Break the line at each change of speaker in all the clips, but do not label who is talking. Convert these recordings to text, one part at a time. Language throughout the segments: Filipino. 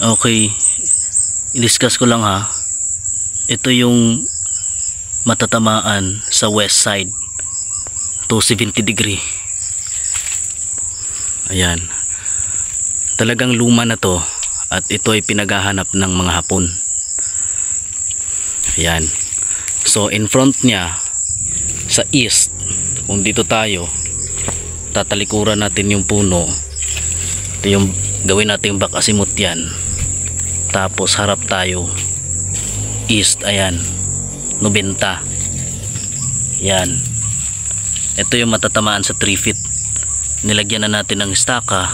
Okay, i-discuss ko lang ha. Ito yung matatamaan sa west side, 270 degree. Ayan, talagang luma na to, at ito ay pinaghahanap ng mga Hapon. Ayan, so in front niya sa east, kung dito tayo tatalikuran natin yung puno, ito yung gawin natin back asimut yan, tapos harap tayo east. Ayan, 90. Yan, ito yung matatamaan sa 3 feet. Nilagyan na natin ng staka.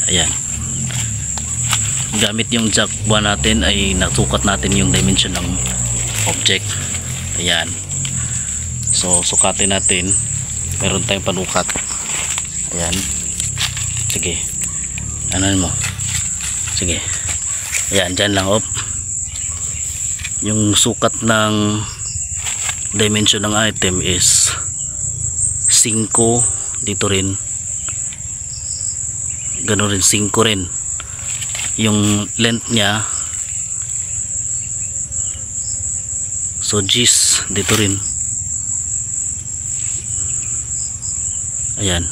Ayan, gamit yung jack buwan natin ay nasukat natin yung dimension ng object. Ayan, so sukatin natin, meron tayong panukat. Ayan, sige, ano mo, sige, ayan, dyan lang. Yung sukat ng dimension ng item is 5 dito rin, ganoon rin 5 rin. Yung length niya, so G's dito rin. Ayan,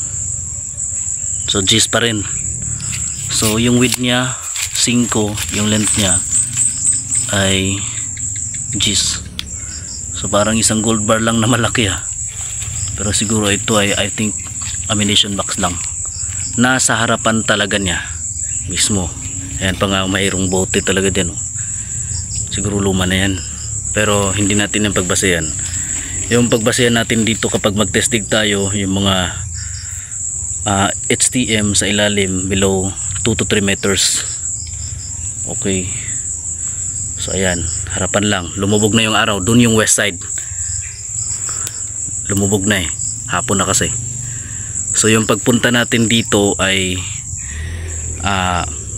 so G's pa rin. So yung width niya 5, yung length niya ay G's. So parang isang gold bar lang na malaki pero siguro ito ay I think ammunition box lang. Nasa harapan talaga niya mismo. Ayan pa nga, mayroong bote talaga din. Siguro luma na yan, pero hindi natin yung pagbasehan. Yung pagbasehan natin dito kapag magtestig tayo, yung mga HTM sa ilalim below 2 to 3 meters. Okay, so ayan, harapan lang. Lumubog na yung araw, dun yung west side, lumubog na hapon na kasi. So yung pagpunta natin dito ay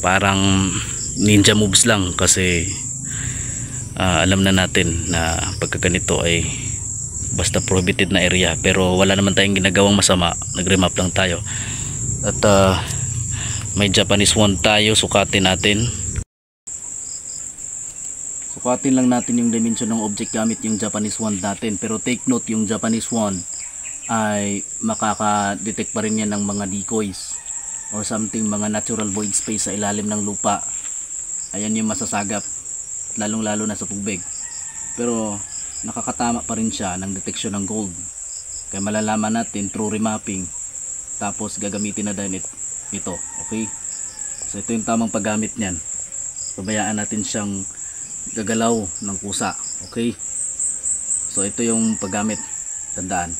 parang ninja moves lang, kasi alam na natin na pagka ganito ay basta prohibited na area, pero wala naman tayong ginagawang masama, nag-remap lang tayo. At may Japanese wand tayo, sukatin natin. Sukatin lang natin yung dimension ng object gamit yung Japanese wand natin, pero take note, yung Japanese wand ay makaka-detect pa rin yan ng mga decoys or something, mga natural void space sa ilalim ng lupa. Ayan yung masasagap, lalong lalo na sa tubig, pero nakakatama pa rin siya ng detection ng gold. Kaya malalaman natin through remapping, tapos gagamitin na din ito. Okay, so ito yung tamang paggamit niyan. Pabayaan natin siyang gagalaw ng kusa. Okay, so ito yung paggamit, tandaan.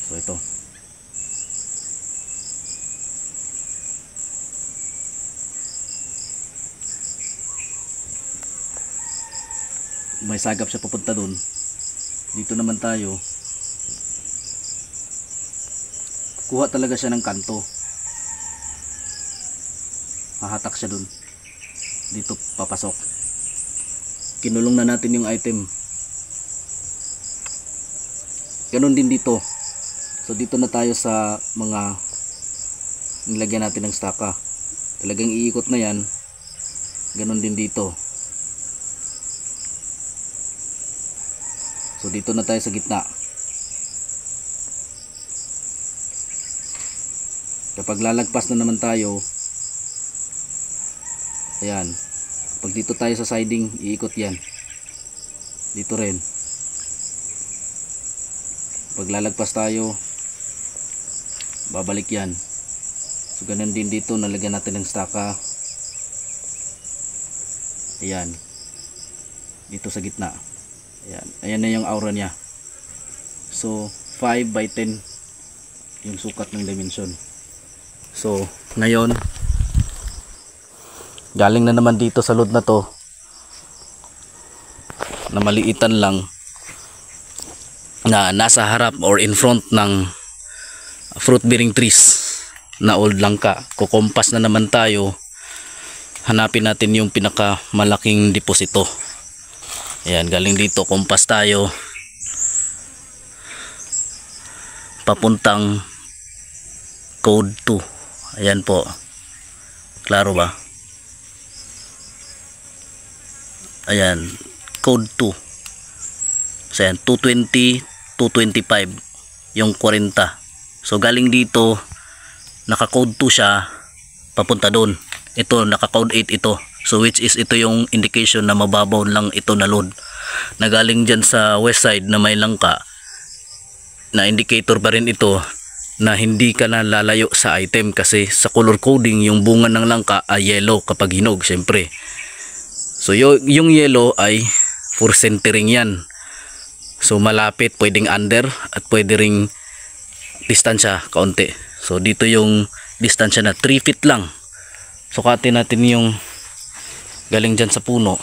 So ito, may sagap siya papunta dun. Dito naman tayo, kuha talaga siya ng kanto, hahatak siya dun, dito papasok. Kinulong na natin yung item, ganun din dito. So dito na tayo sa mga nilagyan natin ng staka, talagang iikot na yan. Ganun din dito. So dito na tayo sa gitna. Kapag lalagpas na naman tayo, ayan, pag dito tayo sa siding, iikot yan dito rin. Pag lalagpas tayo, babalik yan. So ganun din dito, nalagyan natin ng staka. Ayan, dito sa gitna. Ayan, ayan na yung aura niya. So 5 by 10 yung sukat ng dimension. So ngayon, galing na naman dito sa load na to, na maliitan lang, na nasa harap or in front ng fruit bearing trees na old langka. Kukompas na naman tayo, hanapin natin yung pinaka malaking deposito. Ayan, galing dito, kompas tayo papuntang code 2. Ayan po, klaro ba? Ayan, code 2. So ayan, 220, 225 yung 40. So galing dito, naka-code 2 siya, papunta doon. Ito, naka-code 8 ito. So which is ito yung indication na mababaw lang ito na load. Na galing dyan sa west side na may langka, na indicator pa rin ito na hindi ka na lalayo sa item, kasi sa color coding yung bunga ng langka ay yellow kapag hinog syempre. So yung yellow ay for centering yan. So malapit, pwedeng under at pwede ring distansya kaunti. So dito yung distansya na 3 feet lang. Sukatin natin yung galing dyan sa puno.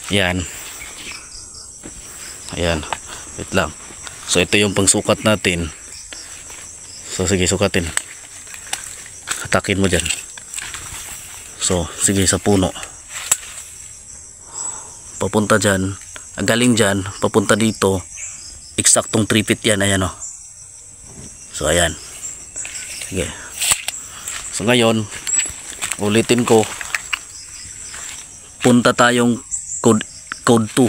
Yan. Ayan. Wait lang. So ito yung pangsukat natin. So sige, sukatin. Hatakin mo dyan. So sige, sa puno. Papunta dyan. Galing dyan, papunta dito. Eksaktong 3 feet yan. Ayan o. So ayan. Sige. So ngayon, ulitin ko. Punta tayong code 2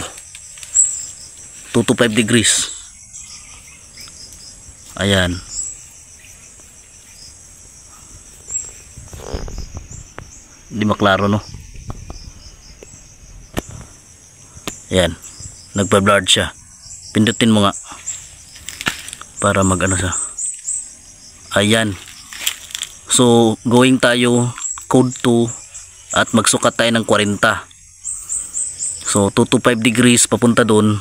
to 5 degrees. Ayan. Hindi maklaro, no? Ayan, nagpa-blurred siya. Pindutin mo nga para mag-ano siya. Ayan. So going tayo code 2 at magsukat tayo ng 40. So 2 to 5 degrees papunta doon,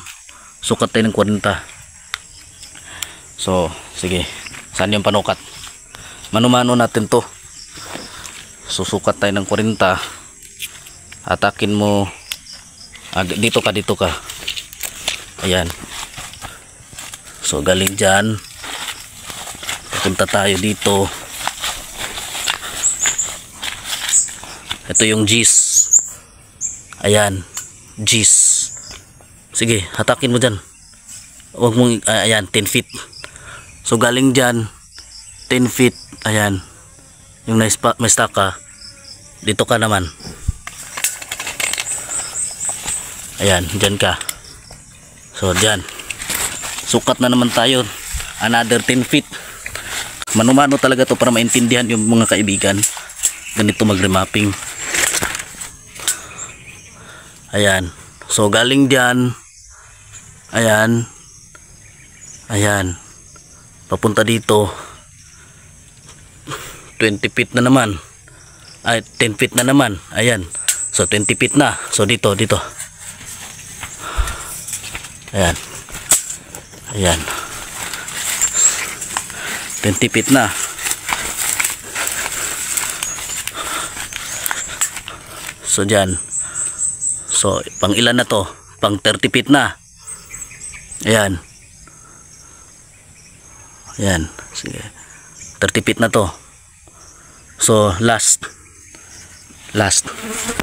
sukat tayo ng 40. So sige, saan yung panukat? Mano-mano natin to. Susukat tayo ng 40. Atakin mo. Dito ka. Ayan. So galing dyan, papunta tayo dito. Ito yung G's. Ayan, G's. Sige, hatakin mo dyan. Huwag mong, ayan, 10 feet. So galing dyan 10 feet. Ayan, yung may staka. Dito ka naman. Ayan, dyan ka. So dyan, sukat na naman tayo. Another 10 feet. Mano-mano talaga to para maintindihan yung mga kaibigan. Ganito mag-remapping. Ayan. So galing dyan. Ayan. Ayan. Papunta dito. 20 feet na naman. Ay, 10 feet na naman. Ayan. So 20 feet na. So dito. Ayan. Ayan. 20 feet na. So dyan. So pang ilan na to? Pang 30 feet na. Ayan. Ayan. Sige. 30 feet na to. So last.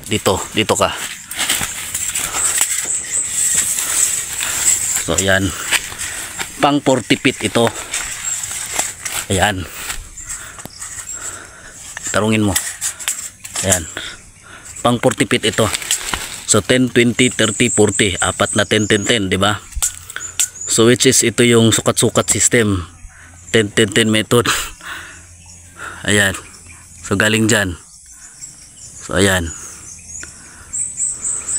Dito ka. So ayan. Pang 40 feet ito. Ayan. Tarungin mo. Ayan. Pang 40 feet ito. So 10, 20, 30, 40. Apat na 10, 10, 10, di ba? So which is ito yung sukat-sukat system. 10, 10, 10 method. Ayan. So galing dyan. So ayan.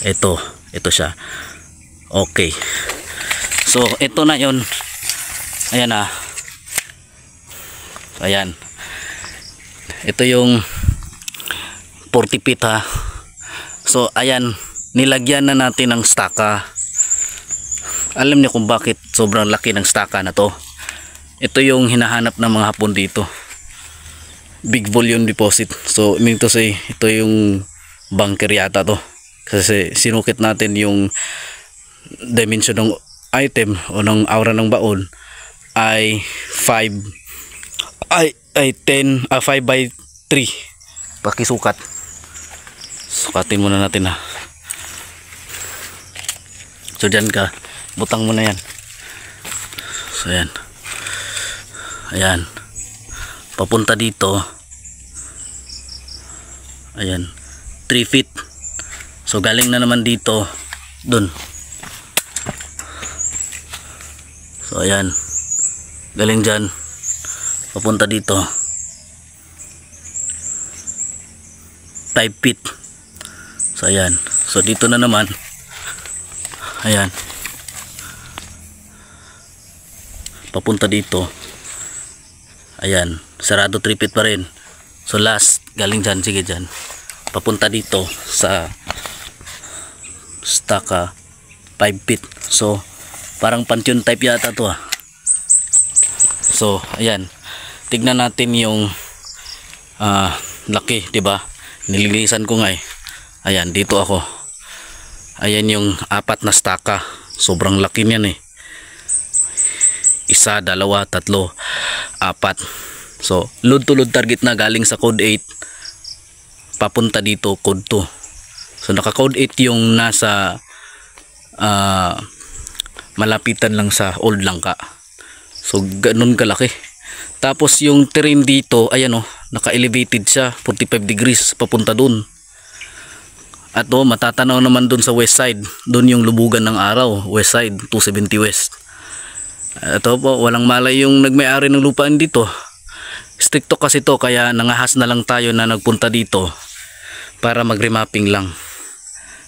Ito siya. Okay. So ito na yon. Ayan na. Ayan. Ito yung 40 feet ha. So ayan, nilagyan na natin ng staka. Alam niyo kung bakit sobrang laki ng staka na to? Ito yung hinahanap ng mga Hapon dito. Big volume deposit. So mean to say, ito yung bunker yata to. Kasi sinukit natin yung dimension ng item o ng aura ng baon ay 5 by 3. Pakisukat. Sukatin muna natin ha. So dyan ka, butang mo na yan. So ayan. Ayan. Papunta dito. Ayan. 3 feet. So galing na naman dito dun. So ayan, galing dyan papunta dito 5 feet. So ayan, so dito na naman, ayan, papunta dito, ayan, sarado 3 feet pa rin. So last, galing dyan, sige dyan, papunta dito sa staka 5 feet. So parang pantheon type yata to So ayan, tignan natin yung laki, diba? Nililisan ko nga Ayan, dito ako. Ayan yung 4 na staka. Sobrang laki niyan 1, 2, 3, 4. So load to load target na galing sa code 8 papunta dito code 2. So naka code 8 yung nasa malapitan lang sa old langka. So ganun kalaki. Tapos yung terrain dito, ayan naka-elevated siya 45 degrees papunta dun. At matatanaw naman dun sa west side, dun yung lubugan ng araw, west side 270 west. Ito po, walang malay yung nagmay-ari ng lupaan dito. Stricto kasi to, kaya nangahas na lang tayo na nagpunta dito para mag-remapping lang,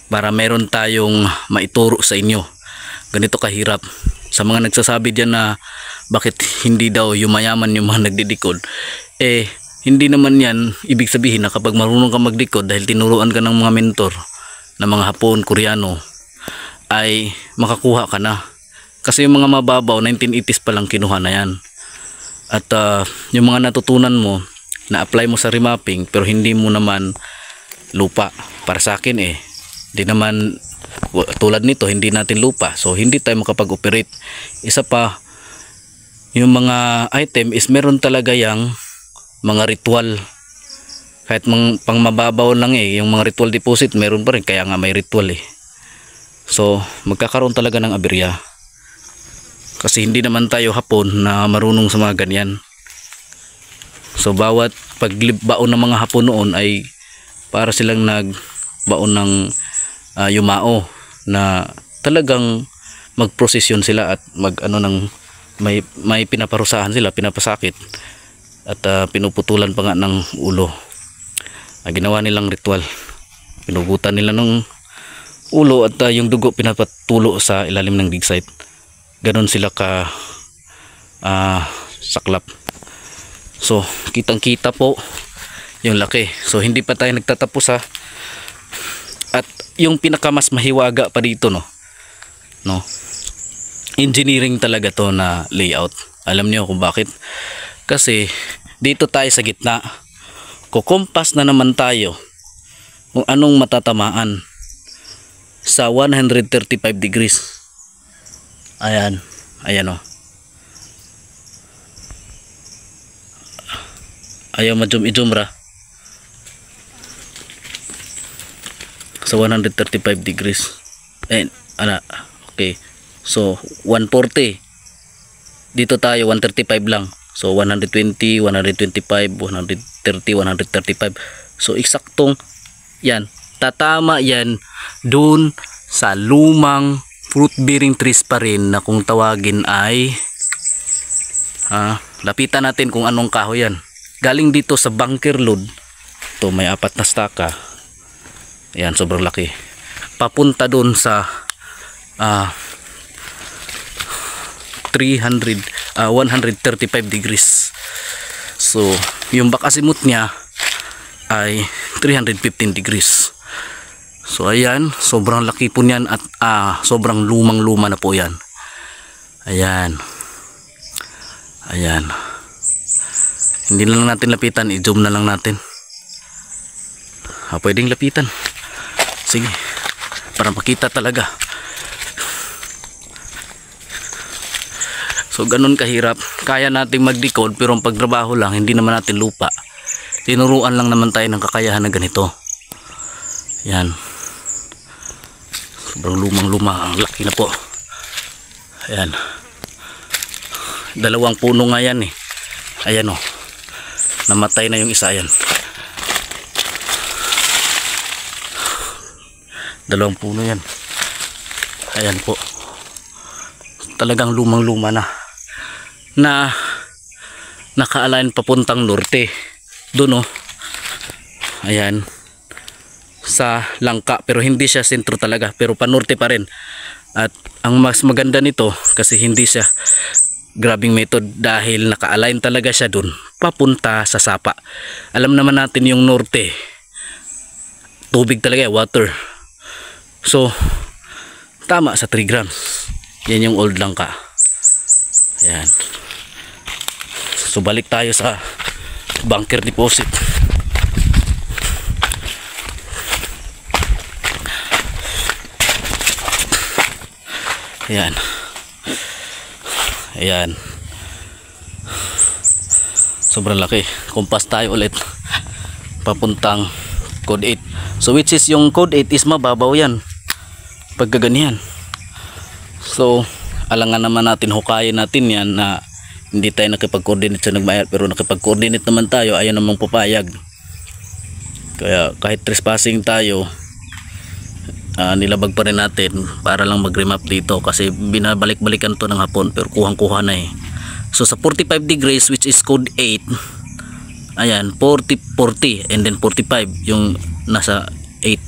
para meron tayong maituro sa inyo. Ganito kahirap. Sa mga nagsasabi diyan na bakit hindi daw yumayaman yung mga nagdidikod, hindi naman yan ibig sabihin na kapag marunong ka magdikod dahil tinuruan ka ng mga mentor na mga Hapon, Koreano, ay makakuha ka na. Kasi yung mga mababaw 1980s pa lang kinuha na yan. At yung mga natutunan mo na apply mo sa remapping pero hindi mo naman lupa, para sa akin hindi naman tulad nito, hindi natin lupa, so hindi tayo makapag-operate. Isa pa, yung mga item is meron talaga yang mga ritual, kahit pang mababaw lang yung mga ritual deposit meron pa rin, kaya nga may ritual So magkakaroon talaga ng aberya kasi hindi naman tayo Hapon na marunong sa mga ganyan. So bawat pagbaon ng mga Hapon noon ay para silang nagbaon ng yumao na talagang magprosesyon sila at may pinaparusahan sila, pinapasakit at pinuputulan pa nga ng ulo. Ginawa nilang ritual, pinugutan nila ng ulo at yung dugo pinapatulo sa ilalim ng dig site. Ganon sila ka saklap. So kitang kita po yung laki. So hindi pa tayo nagtatapos at yung pinakamas mahiwaga pa dito no, engineering talaga to na layout. Alam niyo kung bakit? Kasi dito tayo sa gitna, kukumpas na naman tayo kung anong matatamaan sa 135 degrees. Ayan ayaw ma-zoom ra sa 135 degrees. Okay, so 140 dito tayo, 135 lang. So 120, 125, 130, 135. So eksaktong yan, tatama yan dun sa lumang fruit bearing trees pa rin na kung tawagin ay lapitan natin kung anong kahoy yan. Galing dito sa bunker load to, may 4 na staka. Ayan, sobrang laki. Papunta dun sa 135 degrees. So yung bakasimot niya ay 315 degrees. So ayan, sobrang laki po niyan at sobrang lumang luma na po yan. Ayan, hindi na lang natin lapitan, i-zoom na lang natin. Pwedeng lapitan, sige, para makita talaga. So ganun kahirap. Kaya nating mag-decode pero ang pagtrabaho lang, hindi naman natin lupa. Tinuruan lang naman tayo ng kakayahan na ganito. Yan, sobrang lumang-luma, ang laki na po. Ayan, 2 puno nga yan Ayan namatay na yung isa yan. Dalawang puno yan. Ayan po. Talagang lumang-luma na naka-align papuntang norte. Doon oh. Ayan. Sa langka, pero hindi siya sentro talaga, pero panorte pa rin. At ang mas maganda nito kasi hindi siya grabbing method dahil naka-align talaga siya doon papunta sa sapa. Alam naman natin yung norte, tubig talaga, water. So tama sa 3 grams. Yan yung old langka. Ayan. So balik tayo sa bunker deposit. Ayan. Ayan. Sobrang laki. Kumpas tayo ulit papuntang code 8. So which is yung code 8 is mababaw yan pagkaganyan. So alangan naman natin, hukayin natin yan na hindi tayo nakipag-coordinate sa nagbayad, pero nakipag-coordinate naman tayo, ayaw namang papayag. Kaya kahit trespassing tayo, nilabag pa rin natin para lang mag-remap dito kasi binabalik-balikan to ng hapon pero kuhang-kuha na eh. So sa 45 degrees which is code 8, ayan, 40 and then 45 yung nasa 8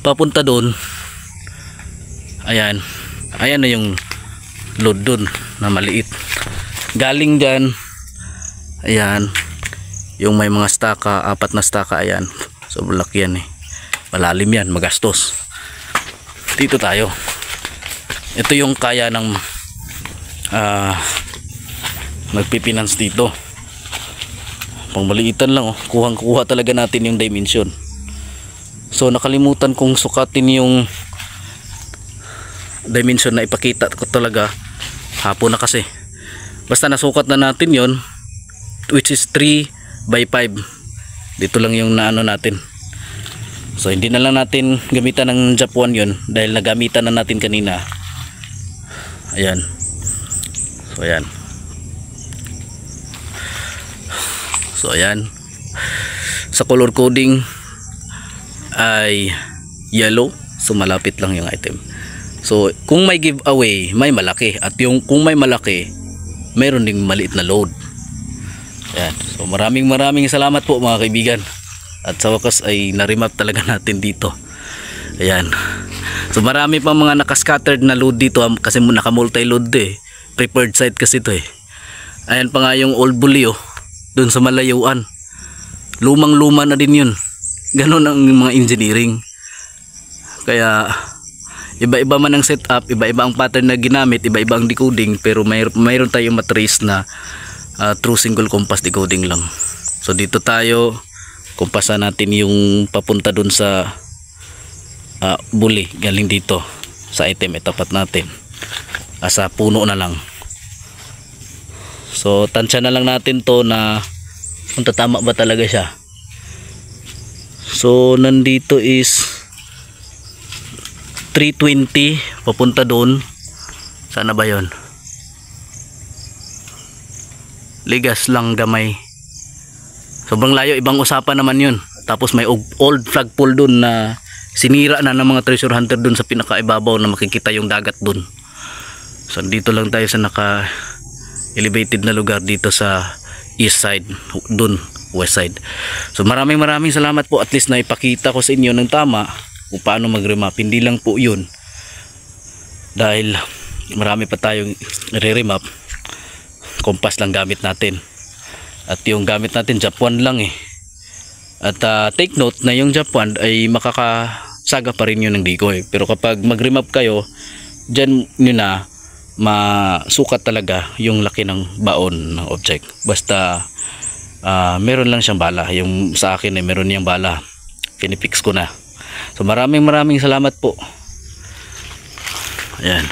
papunta doon. Ayan na yung load doon na maliit galing dyan. Ayan yung may mga staka, 4 na staka. Ayan, so malaki yan eh, malalim yan, magastos. Dito tayo, ito yung kaya ng magpipinance dito. Pangmaliitan lang oh, kuhang-kuha talaga natin yung dimension. So nakalimutan kong sukatin yung dimension na ipakita ko talaga hapon na kasi. Basta nasukat na natin yon, which is 3 by 5. Dito lang yung naano natin. So hindi na lang natin gamitan ng Japan yon dahil nagamitan na natin kanina. Ayan. So ayan. So ayan. Sa color coding ay yellow, so malapit lang yung item. So kung may giveaway, may malaki, at yung kung may malaki, mayroon ding maliit na load. Ayan. So maraming salamat po mga kaibigan. At sa wakas ay na-remap talaga natin dito. Ayan. So marami pang mga nakascattered na load dito kasi naka-multi load eh. Prepared site kasi ito eh. Ayan pa nga yung old bully oh, doon sa malayuan. Lumang-luma na din yun. Ganon ang mga engineering. Kaya iba-iba man ang setup, iba-iba ang pattern na ginamit, iba-iba ang decoding, pero mayroon tayong matrace na true single compass decoding lang. So dito tayo, kumpasan natin yung papunta dun sa bully, galing dito sa item, itapat natin sa puno na lang. So tansya na lang natin to na kung tatama ba talaga siya. So nandito is 320 papunta doon. Sana ba yon? Ligas lang gamay. Sobrang layo, ibang usapan naman yun. Tapos may old flagpole doon na sinira na ng mga treasure hunter doon sa pinakaibabaw na makikita yung dagat doon. So dito lang tayo sa naka elevated na lugar dito sa east side, doon west side. So maraming salamat po, at least na ipakita ko sa inyo ng tama kung paano mag-remap. Hindi lang po yun dahil marami pa tayong re-remap. Compass lang gamit natin, at yung gamit natin Japan lang eh. At take note na yung Japan ay makakasaga pa rin yun ng decoy, pero kapag mag-remap kayo dyan nyo na masukat talaga yung laki ng baon ng object. Basta meron lang siyang bala. Yung sa akin ay meron niyang bala, pinipix ko na. So maraming salamat po. Ayan.